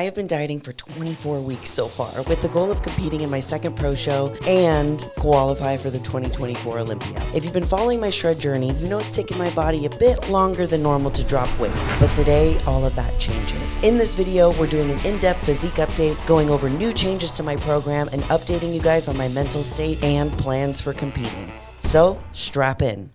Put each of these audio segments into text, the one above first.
I have been dieting for 24 weeks so far with the goal of competing in my second pro show and qualify for the 2024 Olympia. If you've been following my shred journey, you know it's taken my body a bit longer than normal to drop weight. But today, all of that changes. In this video, we're doing an in-depth physique update, going over new changes to my program, and updating you guys on my mental state and plans for competing. So, strap in.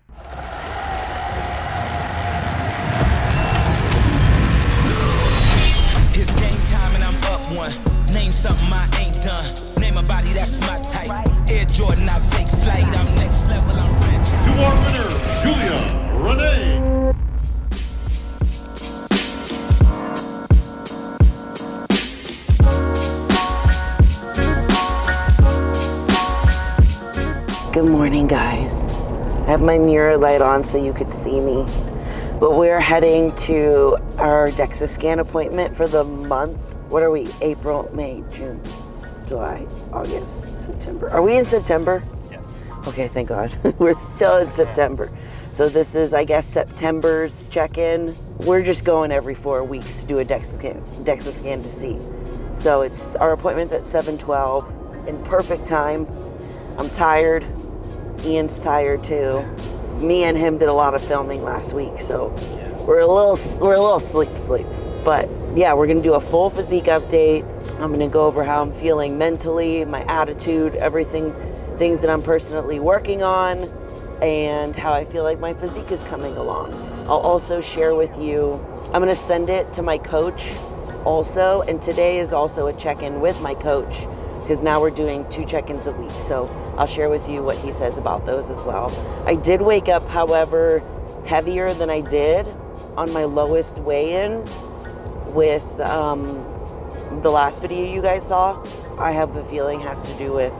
It's game time and I'm up one. Name something I ain't done. Name a body that's my type. Air Jordan, I'll take flight. I'm next level, I'm franchise. To our winner, Julia Rene. Good morning, guys. I have my mirror light on so you could see me. But we're heading to our Dexa scan appointment for the month. What are we? April, May, June, July, August, September. Are we in September? Yes. Okay, thank God. We're still in September. So this is, I guess, September's check-in. We're just going every 4 weeks to do a Dexa scan to see. So it's our appointment's at 7:12 in perfect time. I'm tired. Ian's tired too. Me and him did a lot of filming last week, so we're a little sleeps. But yeah, we're gonna do a full physique update. I'm gonna go over how I'm feeling mentally, my attitude, everything, things that I'm personally working on, and how I feel like my physique is coming along. I'll also share with you, I'm gonna send it to my coach also, and today is also a check-in with my coach, because now we're doing 2 check-ins a week. So I'll share with you what he says about those as well. I did wake up, however, heavier than I did on my lowest weigh-in with the last video you guys saw. I have a feeling has to do with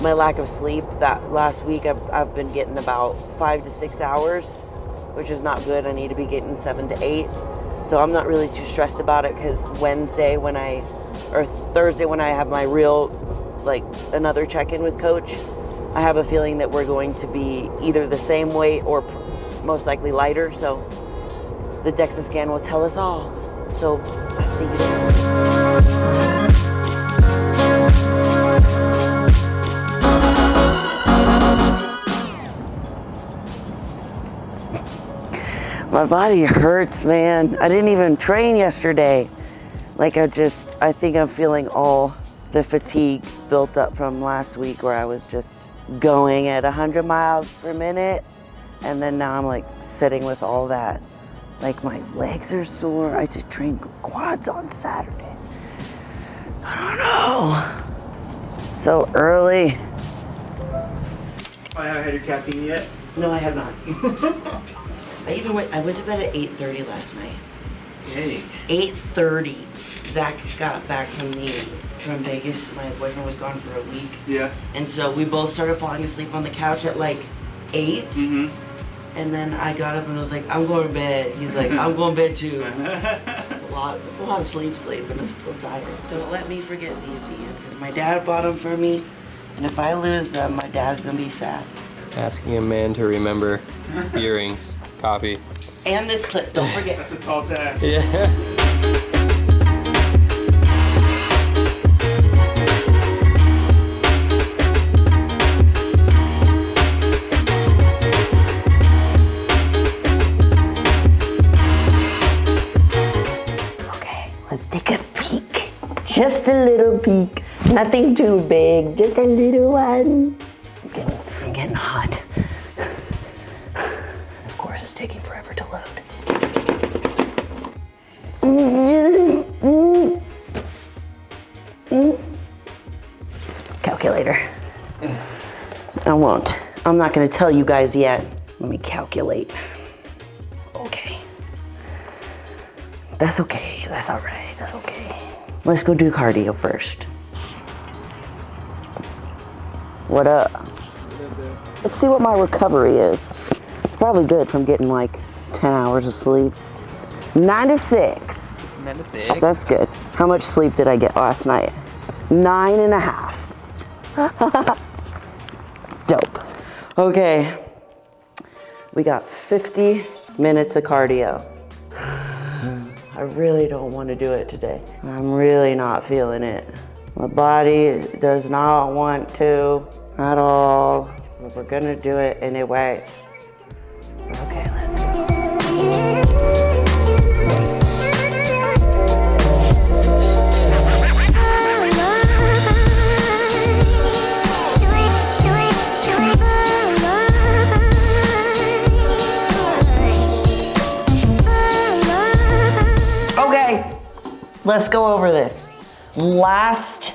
my lack of sleep. That last week I've been getting about 5 to 6 hours, which is not good. I need to be getting 7 to 8. So I'm not really too stressed about it, because Thursday when I have my real, another check-in with coach, I have a feeling that we're going to be either the same weight or most likely lighter. So the Dexa scan will tell us all. So I'll see you there. My body hurts, man. I didn't even train yesterday. I think I'm feeling all the fatigue built up from last week, where I was just going at 100 miles per minute. And then now I'm sitting with all that. My legs are sore. I did train quads on Saturday. I don't know. So early. I haven't had your caffeine yet? No, I have not. I went to bed at 8:30 last night. Hey. 8:30. Zach got back from Vegas. My boyfriend was gone for a week. Yeah. And so we both started falling asleep on the couch at 8. Mm-hmm. And then I got up and was like, I'm going to bed. He's like, I'm going to bed too. It's a lot of sleep, and I'm still tired. Don't let me forget these, Ian, because my dad bought them for me. And if I lose them, my dad's going to be sad. Asking a man to remember earrings, coffee. And this clip, don't forget. That's a tall task. Yeah. Let's take a peek. Just a little peek. Nothing too big, just a little one. I'm getting hot. Of course, it's taking forever to load. Calculator. I won't. I'm not gonna tell you guys yet. Let me calculate. Okay. That's okay, that's all right, that's okay. Let's go do cardio first. What up? Let's see what my recovery is. It's probably good from getting 10 hours of sleep. 9 to 6. 9 to 6. That's good. How much sleep did I get last night? 9.5. Dope. Okay, we got 50 minutes of cardio. I I really don't want to do it today. I'm really not feeling it. My body does not want to at all, but we're gonna do it anyways. Okay, let's go. Okay, let's go over this. Last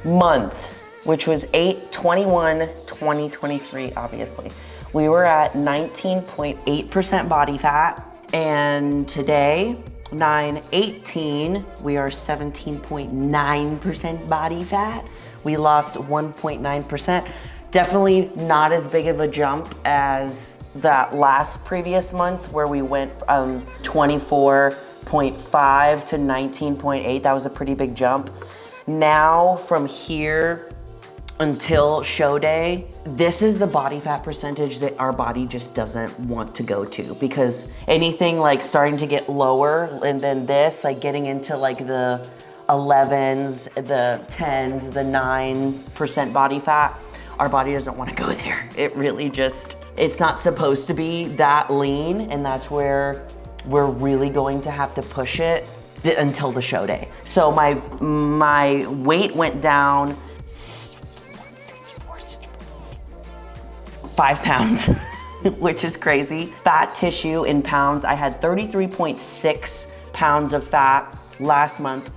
month, which was 8/21/2023, obviously, we were at 19.8% body fat, and today, 9/18, we are 17.9% body fat. We lost 1.9%. Definitely not as big of a jump as that last previous month where we went from 24.5 to 19.8. That was a pretty big jump. Now from here until show day, this is the body fat percentage that our body just doesn't want to go to, because anything like starting to get lower and then this, like getting into like the 11s, the 10s, the 9% body fat, our body doesn't want to go there. It really just, it's not supposed to be that lean, and that's where we're really going to have to push it until the show day. So my weight went down 5 pounds, which is crazy. Fat tissue in pounds, I had 33.6 pounds of fat last month.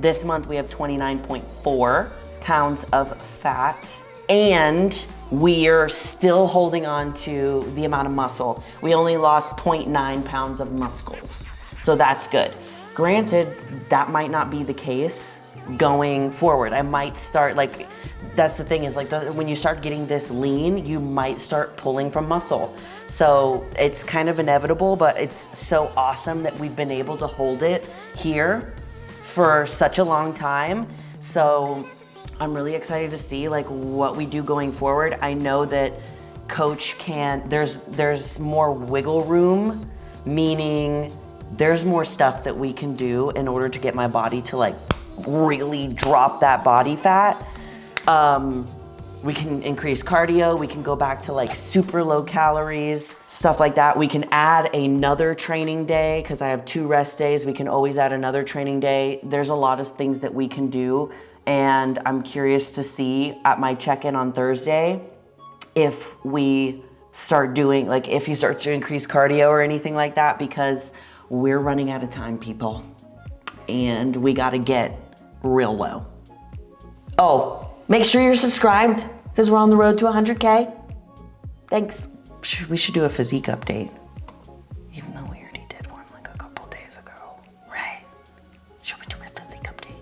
This month we have 29.4 pounds of fat, and we're still holding on to the amount of muscle. We only lost 0.9 pounds of muscles, so that's good. Granted, that might not be the case going forward. I might start, like, that's the thing is like when you start getting this lean, you might start pulling from muscle. So it's kind of inevitable, but it's so awesome that we've been able to hold it here for such a long time. So I'm really excited to see like what we do going forward. I know that coach there's more wiggle room, meaning there's more stuff that we can do in order to get my body to like really drop that body fat. We can increase cardio, we can go back to like super low calories, stuff like that. We can add another training day because I have 2 rest days. We can always add another training day. There's a lot of things that we can do, and I'm curious to see at my check-in on Thursday if we start doing, like if you start to increase cardio or anything like that, because we're running out of time, people, and we gotta get real low. Oh, make sure you're subscribed because we're on the road to 100K. Thanks. We should do a physique update, even though we already did one like a couple days ago, right? Should we do a physique update?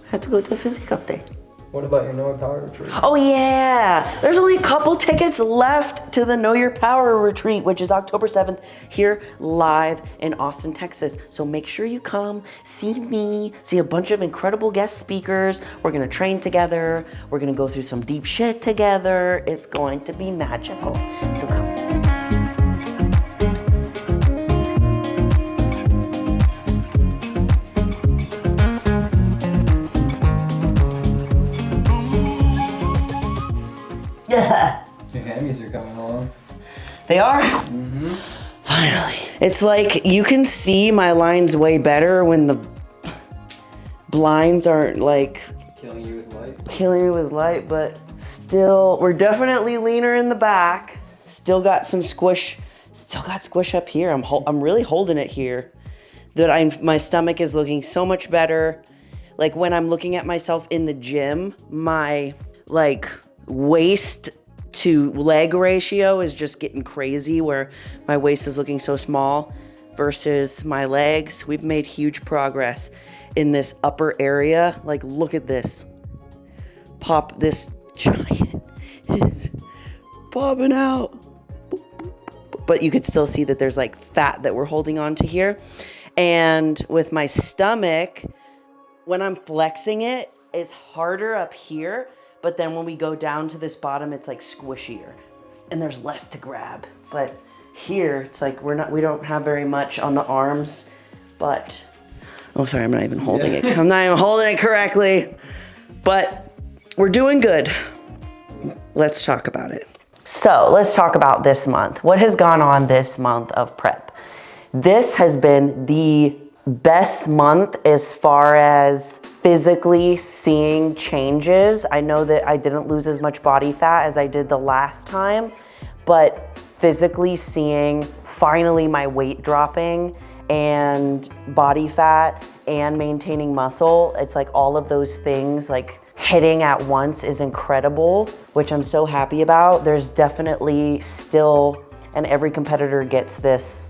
I have to go to a physique update. What about your Know Power retreat? Oh yeah, there's only a couple tickets left to the Know Your Power retreat, which is October 7th here live in Austin, Texas. So make sure you come, see me, see a bunch of incredible guest speakers. We're gonna train together. We're gonna go through some deep shit together. It's going to be magical, so come. Your hammies are coming along. They are? Mm-hmm. Finally. It's like you can see my lines way better when the blinds aren't like Killing you with light. But still, we're definitely leaner in the back. Still got some squish. Still got squish up here. I'm really holding it here. My stomach is looking so much better. Like when I'm looking at myself in the gym, my like waist to leg ratio is just getting crazy, where my waist is looking so small versus my legs. We've made huge progress in this upper area. Like, look at this. Pop, this giant is popping out. But you could still see that there's like fat that we're holding on to here. And with my stomach, when I'm flexing it, it's harder up here. But then when we go down to this bottom, it's like squishier and there's less to grab. But here, it's like we don't have very much on the arms, but Oh, sorry, I'm not even holding it. I'm not even holding it correctly. But we're doing good. Let's talk about it. So let's talk about this month. What has gone on this month of prep? This has been the best month as far as physically seeing changes. I know that I didn't lose as much body fat as I did the last time, but physically seeing finally my weight dropping and body fat and maintaining muscle, it's like all of those things like hitting at once is incredible, which I'm so happy about. There's definitely still, and every competitor gets this,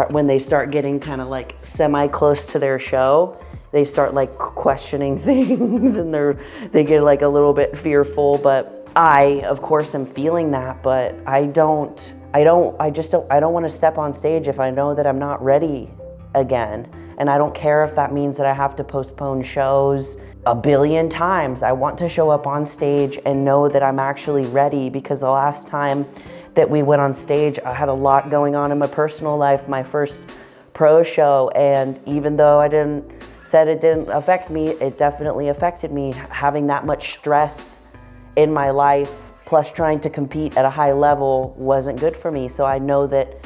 when they start getting kind of like semi close to their show, they start like questioning things and they get like a little bit fearful. But I, of course, am feeling that, but I don't want to step on stage if I know that I'm not ready again. And I don't care if that means that I have to postpone shows a billion times. I want to show up on stage and know that I'm actually ready, because the last time that we went on stage, I had a lot going on in my personal life, my first pro show, and even though it didn't affect me, it definitely affected me. Having that much stress in my life, plus trying to compete at a high level, wasn't good for me. So I know that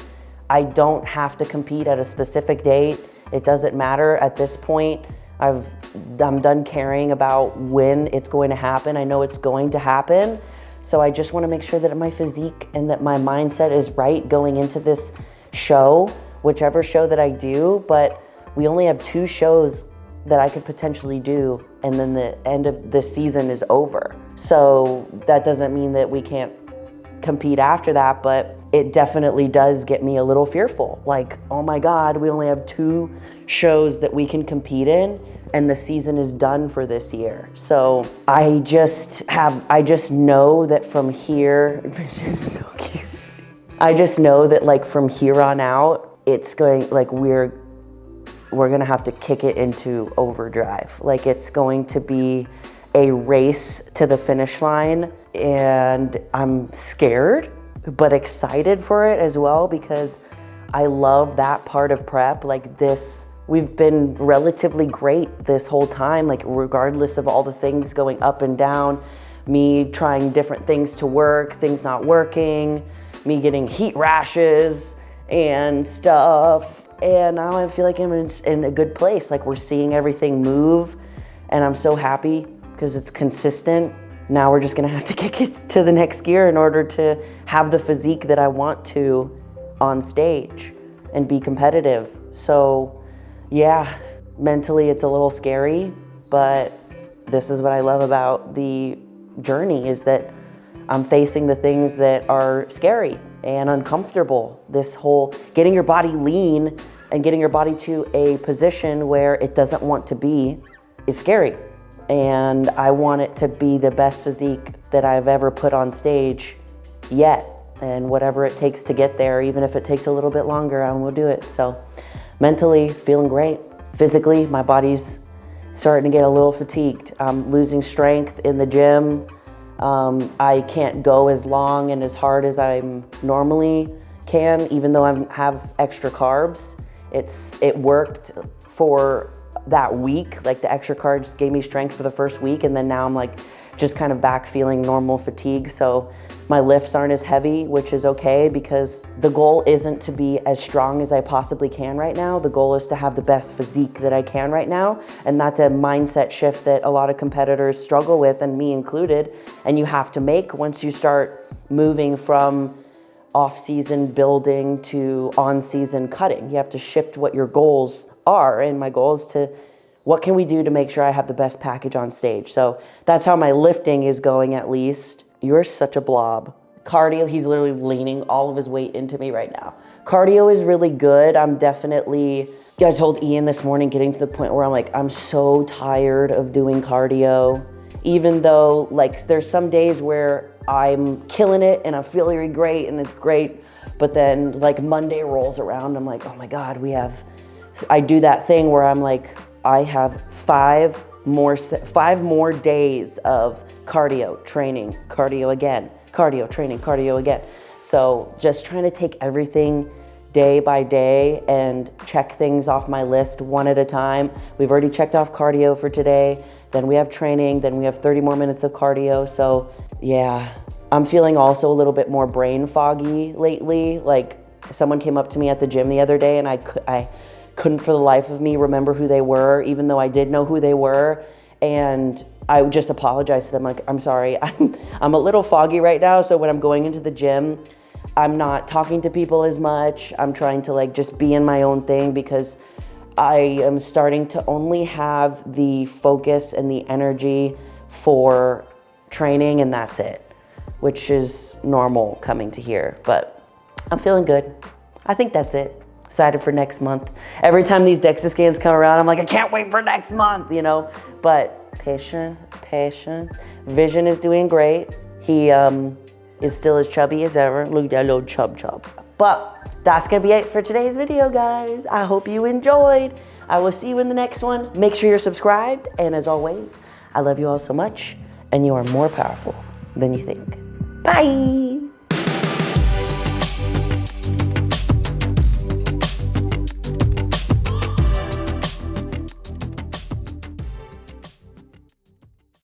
I don't have to compete at a specific date. It doesn't matter at this point. I'm done caring about when it's going to happen. I know it's going to happen. So I just want to make sure that my physique and that my mindset is right going into this show, whichever show that I do. But we only have 2 shows that I could potentially do, and then the end of the season is over. So that doesn't mean that we can't compete after that, but it definitely does get me a little fearful. Like, oh my God, we only have 2 shows that we can compete in, and the season is done for this year. So I just know that from here, so cute. I just know that like from here on out, it's going, like we're gonna have to kick it into overdrive. Like it's going to be a race to the finish line, and I'm scared, but excited for it as well, because I love that part of prep. Like this, we've been relatively great this whole time, like regardless of all the things going up and down, me trying different things to work, things not working, me getting heat rashes and stuff. And now I feel like I'm in a good place. Like we're seeing everything move, and I'm so happy because it's consistent. Now we're just gonna have to kick it to the next gear in order to have the physique that I want to on stage and be competitive. So yeah, mentally it's a little scary, but this is what I love about the journey, is that I'm facing the things that are scary and uncomfortable. This whole getting your body lean and getting your body to a position where it doesn't want to be is scary. And I want it to be the best physique that I've ever put on stage yet. And whatever it takes to get there, even if it takes a little bit longer, I will do it. So mentally, feeling great. Physically, my body's starting to get a little fatigued. I'm losing strength in the gym. I can't go as long and as hard as I normally can, even though I have extra carbs. It worked for that week. Like the extra carbs gave me strength for the first week, and then now I'm like just kind of back feeling normal fatigue. So my lifts aren't as heavy, which is okay, because the goal isn't to be as strong as I possibly can right now. The goal is to have the best physique that I can right now. And that's a mindset shift that a lot of competitors struggle with, and me included. And you have to make once you start moving from off-season building to on-season cutting. You have to shift what your goals are. And my goal is to, what can we do to make sure I have the best package on stage? So that's how my lifting is going, at least. You're such a blob. Cardio, he's literally leaning all of his weight into me right now. Cardio is really good. I told Ian this morning, getting to the point where I'm like, I'm so tired of doing cardio. Even though like there's some days where I'm killing it and I'm feeling great and it's great, but then like Monday rolls around, I'm like, oh my God, I do that thing where I'm like, I have 5 more days of cardio training, cardio again, cardio training, cardio again. So just trying to take everything day by day and check things off my list one at a time. We've already checked off cardio for today, then we have training, then we have 30 more minutes of cardio. So yeah, I'm feeling also a little bit more brain foggy lately. Like someone came up to me at the gym the other day and I couldn't for the life of me remember who they were, even though I did know who they were. And I would just apologize to them, like, I'm sorry, I'm a little foggy right now. So when I'm going into the gym, I'm not talking to people as much. I'm trying to like just be in my own thing because I am starting to only have the focus and the energy for training, and that's it, which is normal coming to here, but I'm feeling good. I think that's it. Excited for next month. Every time these DEXA scans come around, I'm like, I can't wait for next month, you know? But patient. Vision is doing great. He is still as chubby as ever. Look at that little chub. But that's gonna be it for today's video, guys. I hope you enjoyed. I will see you in the next one. Make sure you're subscribed. And as always, I love you all so much, and you are more powerful than you think. Bye.